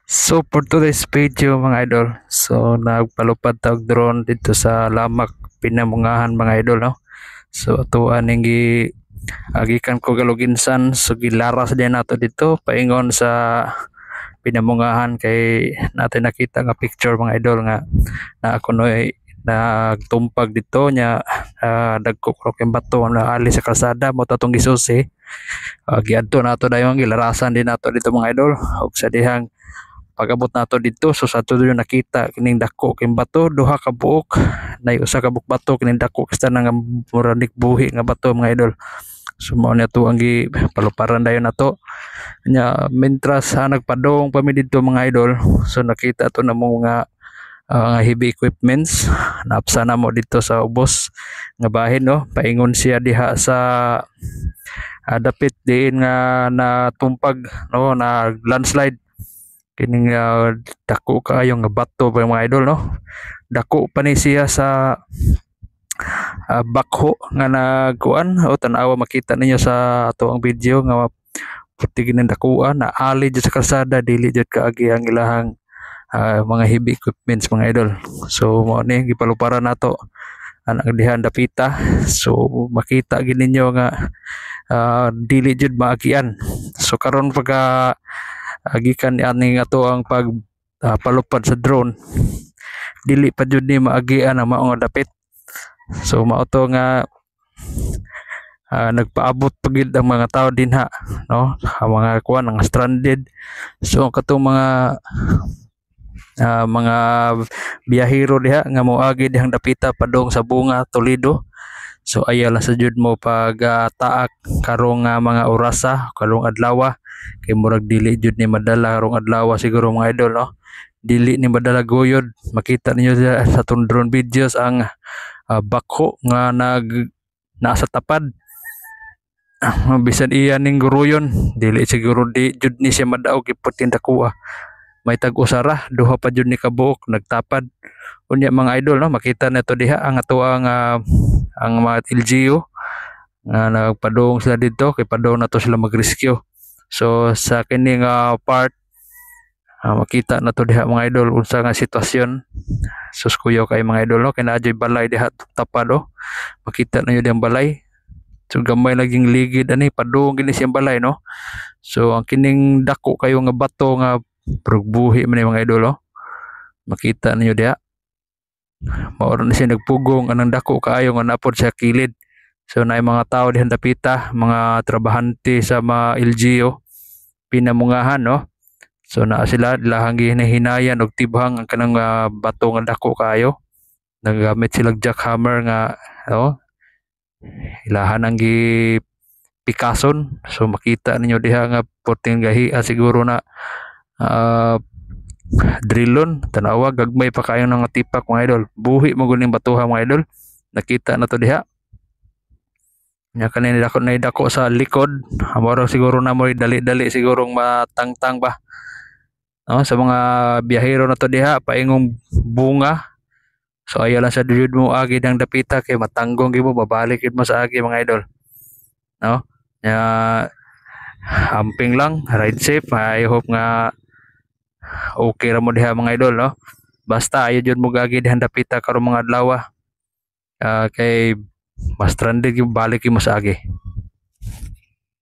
So for today's video mga idol, so nagpalupad tag drone dito sa Lamak, Pinamungahan mga idol no. So tuan ning agikan ko galuginsan so gilaras din nato dito paingon sa Pinamungahan kay natin nakita nga picture mga idol nga na ako noy nagtumpag dito nya dagko kroken bato na ali sa kalsada mo tatong gisusi. Giadto nato dayon gilarasan din nato dito mga idol ug sa dihang pag-abot nato dito so sa tulo nakita kining dako king bato duha ka buok nay usa ka buok bato kining dako kasta nga muranik buhi nga bato mga idol. So mao na to ang paluparan dayon nato nya mentras nagpadong pa mi didto mga idol. So nakita to na mo nga heavy equipments naapsa na mo dito sa ubos nga bahin no paingon siya diha sa dapit diin nga natumpag no na landslide kining dako kaayo nga bato pa mga idol no. Dako pa ni siya sa bakho nga nagkuan o tan-awa makita ninyo sa ato ang video nga puti ginang dakuan na ali jud sa kalsada dili jud kaagi ang ilahang mga heavy equipments mga idol. So mo ni gipaluparan nato ang dihan dapita so makita gid ninyo nga dili jud maagian. So karon pagka gikan ani ato ang pag palupad sa drone dili pa jud ni maagian ang mao nga dapit. So mao to nga nagpaabot pagid ang mga tao dinha no ang mga kuan nga stranded. So katong mga biyahero diha nga moagi dihang dapita padong sa Bunga, Toledo. So ayaw lang sa jud mo pag taak karong mga orasa karong adlaw kay murag dili jud ni madala karong adlaw siguro mga idol no. Dili ni madala guyod makita ninyo sa drone videos ang bakho nga nasa tapad. Bisan iya ning guruyon dili siguro di jud ni siya madaog iputin dakuha may tag-usara duha pa jud ni kabuok nagtapad unya mga idol no. Makita na to diha ang ato ang mga LGU nga nagpadong sila dito kay padong na to sila mag-rescue. So sa kining part makita na to diha mga idol unsa nga sitwasyon. Sus kuyo kay mga idol no kay naadyoy balay diha tapad oh. Makita ninyo diyang balay. So gamay laging ligid ani padung gini siyang balay no. So ang kining dako kayo nga bato nga buhi man mga idol oh. Makita ninyo diha mao na siya nagpugong anang dako kaayo nga napod sa kilid. So naay mga tao dihan dapita mga trabahante sa mga LGU Pinamungahan no. So naa sila lahang hinahinayan og tibhang ang kanang bato nga dako kaayo nagamit sila jackhammer nga oh ilahan ang pikason. So makita ninyo diha nga puting gahi siguro na drillon tanawa gagmay pa kayo ng tipak mga idol buhi mo guning batuha mga idol. Nakita na to diha nya kanina dako sa likod amoro siguro na mo dali-dali sigurong matangtang ba no sa mga biyahero na to diha paingong bunga. So ayaw lang sa duyod mo agi ng dapita kay matanggong gyud mo babalik mo sa agi mga idol no. Nya amping lang ride safe. I hope nga okay ra mo diha mga idol no. Basta ayo jud mo gagi dihan dapita karong mga adlaw kay mas stranded yung balik mo sa agi.